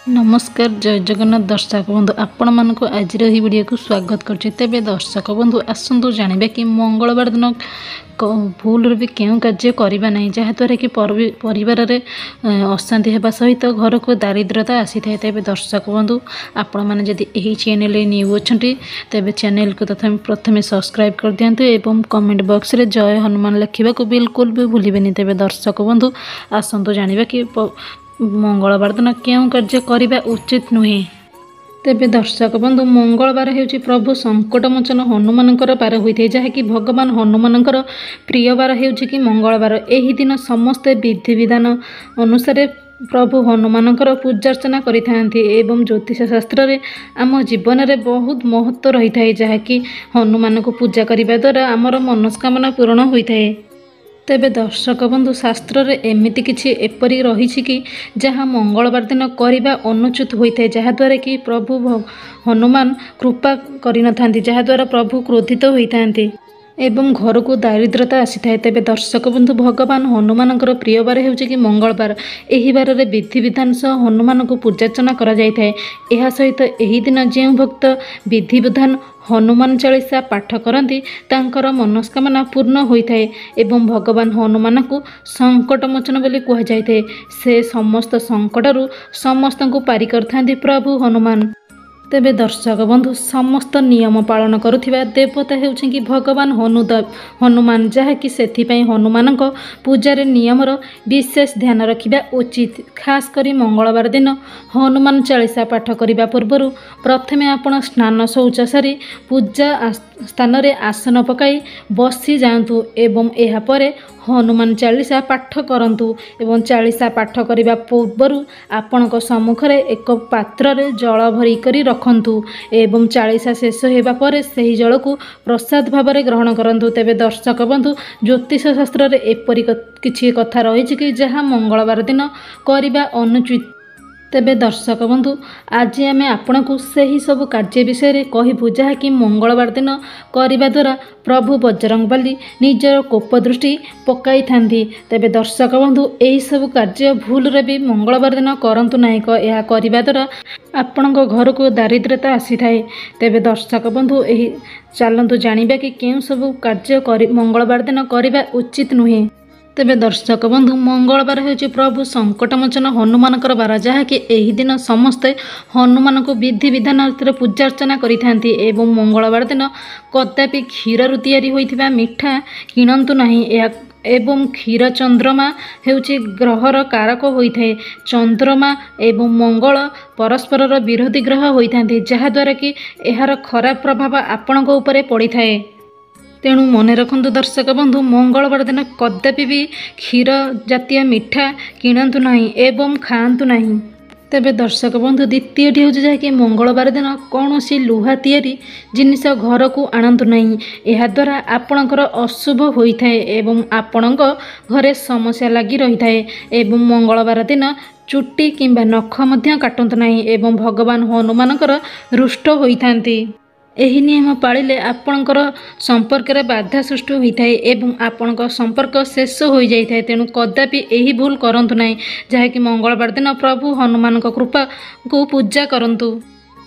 नमस्कार जय जगन्नाथ दर्शक बंधु आपण मानक आज वीडियो को स्वागत करछि। तेबे दर्शक बंधु आसंतु जानिबे कि मंगलवार दिन भूल भी क्यों कार्य करवा नहीं जहाँद्वारा कि परिवार रे अशांति होगा सहित घर को दारिद्रता आसी था। तेबे दर्शक बंधु आपण मैंने जदि यही चैनल न्यू अच्छा तेबे चैनल को प्रथम सब्सक्राइब कर दिंतु एवं कमेंट बॉक्स रे जय हनुमान लिखा को बिल्कुल भी भूलिबेनि। तेबे दर्शक बंधु आसंतु जानिबा कि मंगलवार दिन क्यों कार्य करने उचित नुहे। तेबे दर्शक बंधु मंगलवार हेउची प्रभु संकटमोचन हनुमानकर बार होइथे जहाँकि भगवान हनुमानकर प्रिय बार हेउची कि मंगलवार। एही दिन समस्त विधि विधान अनुसार प्रभु हनुमानकर पूजार्चना करिथांती एवं ज्योतिष शास्त्र रे आम जीवन रे बहुत महत्व रही थाए जहाँकि हनुमान को पूजा करने द्वारा आमर मनस्कामना पूर्ण होता है। तेबे दर्शक बंधु शास्त्र रे एमिति किछि एपरि रही कि जहाँ मंगलवार दिन करने अनुचित होता है जहाँद्वारा कि प्रभु हनुमान कृपा करिनथांती जहाँद्वारा प्रभु क्रोधित होइथांती एवं घर को दारिद्रता आसी था। तेबे दर्शक बंधु भगवान हनुमानकर प्रिय बार हेउछि कि मंगलवार। एही बार रे विधि विधान सह हनुमान को पूजार्चना करा जाय थाए। एहा सहित एही दिन जे भक्त विधि विधान हनुमान चालीसा पाठ करती तांकर मनस्कामना पूर्ण होता है एवं भगवान हनुमान को संकटमोचन बोली कह जाए। से समस्त संकटरू समस्त को पारी करथांती प्रभु हनुमान। तेबे दर्शक बंधु समस्त नियम पालन करुथिबा देवता हेउछि कि भगवान हनुमान जहाँकि सेथिपई हनुमान पूजार नियमर विशेष ध्यान रखिबा उचित। खास करी मंगलवार दिन हनुमान चालीसा पाठ करिबा पूर्वरु प्रथमे आपण स्नान शौच सारी पूजा स्थान रे आसन पकाई बसी जातु एवं एहा परे हनुमान चालीसा पाठ करंतु एवं चालीसा पाठ करिबा पूर्वरु आपणक सम्मुखरे एक पात्र रे जल भरी करी रखंतु एवं चालीसा शेष हेबा परे सही जल को प्रसाद भाव ग्रहण करंतु। तेबे दर्शक बंधु ज्योतिष शास्त्र रे एपरि किछि कथा रही कि जहाँ मंगलवार दिन करिबा अनुचित। तेबे दर्शक बंधु आज आम आपण को सही सब कार्य विषय कहबू जहाँकि मंगलवार दिन करने द्वारा प्रभु बजरंगबली निजर कोप दृष्टि पकाई थांती। तेबे दर्शक बंधु यही सब कार्य भूल रे भी मंगलवार दिन करंतु नाही यह करने द्वारा आपण घर को दारिद्रता आसी थाए। तेबे दर्शक बंधु यही चलतु जानिबा कि केउं सब कार्य मंगलवार दिन करने उचित नुहे। तेबे दर्शक बंधु मंगलवार हेउछि प्रभु संकटमोचन हनुमानकर बार जहाँकि एही दिन समस्ते हनुमान को विधि विधान पूजार्चना करिथांती एवं मंगलवार दिन कदापि क्षीर तैयारी होइथिबा मिठा किणंतु नाही। एवं क्षीर चंद्रमा हेउछि ग्रहर कारक होइथाए। चंद्रमा एवं मंगल परस्पर विरोधी ग्रह होइथांती जहाँद्वारा कि एहार खराब प्रभाव आपणक उपरे पड़ी थाए। तेणु मन रखु दर्शक बंधु मंगलवार दिन कदापि भी क्षीर जातीय मिठा किणंतु नहीं एवं खाआंतु नहीं। तेबे दर्शक बंधु द्वितीयटी हूँ जहाँकि मंगलवार दिन कौन सी लुहा तैयारी जिनिस घर को आणतु नहीं। यह द्वारा आपणकर अशुभ होता है एवं आपणक घरे समस्या लगी रही है एवं मंगलवार दिन चुट्टी किंबा नख मध्य काटंतु नहीं एवं भगवान हनुमानकर रुष्ट होइथांती। एही नियम पाळिले आपणकर संपर्क रे बाधा सृष्टि होता है एवं आपणक संपर्क शेष हो जाए। तेणु कदापि यही भूल करंतु नहीं जहाँकि मंगलवार दिन प्रभु हनुमान कृपा को पूजा करंतु।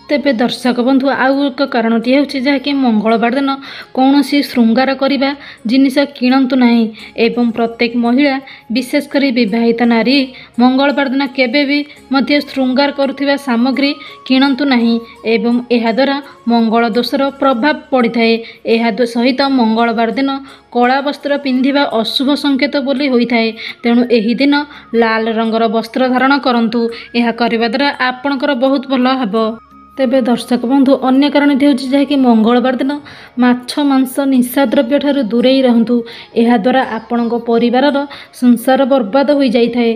तेबे दर्शक बंधु आउ एक कारणटी होछि जहाँकि मंगलवार दिन कौन सी श्रृंगार करिबा जिनिस किणंतु नहीं एवं प्रत्येक महिला विशेषकर विवाहित नारी मंगलवार दिन केबे भी मध्य श्रृंगार करुथिबा सामग्री किणंतु नहीं एवं एहा द्वारा मंगल दोषर प्रभाव पड़ी थाए। एहा सहित मंगलवार दिन कला वस्त्र पिंधिबा अशुभ संकेत बोली होइथाए। तेणु एही दिन लाल रंगर वस्त्र धारण करंतु। एहा करिबा द्वारा आपणकर बहुत भलो हबो। तेबे दर्शक बंधु अन्य कारण होछि जहाँकि मंगलवार दिन माछ मांस निशा द्रव्य ठारू दूरेई रहंतु। एहा द्वारा आपणक परिवारर संसार बर्बाद हो जाइथाए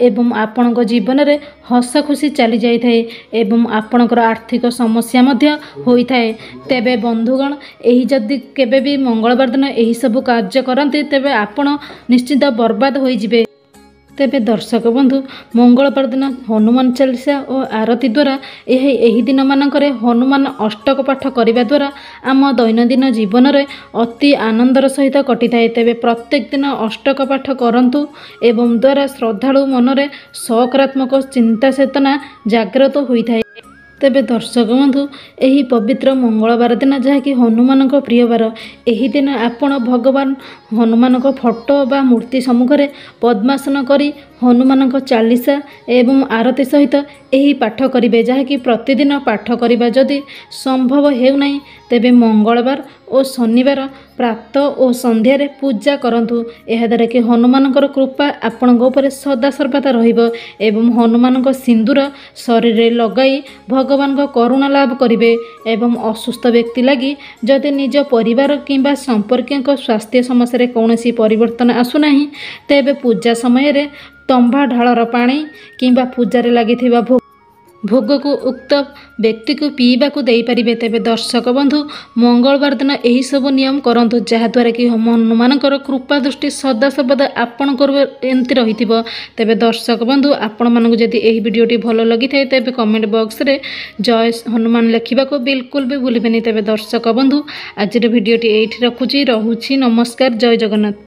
एवं आपणक जीवन रे हस खुशी चली जाइथाए एवं आपणकर आर्थिक समस्या मध्य होइथाए। तेबे बंधुगण एही जदि केबे भी मंगलवार दिन एही सब कार्य करंते तेबे आपण निश्चित बर्बाद होई जिवे। तेबे दर्शक बंधु मंगलवार दिन हनुमान चालीसा और आरती द्वारा यही दिन मानकरे हनुमान अष्टक पाठ करने द्वारा आम दैनंदिन जीवन में अति आनंदर सहित कटि थाए। तेबे प्रत्येक दिन अष्टक पाठ करंतु एवं द्वारा श्रद्धालु मनरे सकारात्मक चिंता चेतना जागृत होई थाए। तेबे दर्शक बंधु यही पवित्र मंगलवार दिन जहाँकि हनुमान प्रिय बार, यही दिन आपण भगवान हनुमान फोटो बा मूर्ति सम्मुख में पद्मासन करी हनुमान चालीसा एवं आरती सहित यही पाठ करेंगे। जहाँकि प्रतिदिन पाठ करवा जदि संभव हेउना तेबे मंगलवार और शनिवार प्रातः और संध्यारे पूजा करंतु। यह द्वारा कि हनुमान कृपा आपण उपर सदा सर्वदा रहिबो एवं हनुमान सिंदूर शरीर रे लगाई भगवान करुणा लाभ करेंगे। एवं असुस्थ व्यक्ति लगी जदि निज परिवार किंबा संपर्क स्वास्थ्य समस्या कौनसी परिवर्तन आसुना तेबे पूजा समय रे तंबा ढालर पानी किंबा पूजारे लगी भोग को उक्त व्यक्ति को पीवा को दे पारिबे। तेबे दर्शक बंधु मंगलवार दिन यही सब नियम करंतु जहाँद्वारा कि हनुमान कृपा दृष्टि सदा सर्वदा आपण एमती रही। तेबे दर्शक बंधु आपण मानक जदि यही वीडियोटी भल लगी थाए तेबे कमेंट बॉक्स रे जय हनुमान लिखा को बिल्कुल भी भूलिबेनी। तेबे दर्शक बंधु आज वीडियोटी एठी रखुची। नमस्कार, जय जगन्नाथ।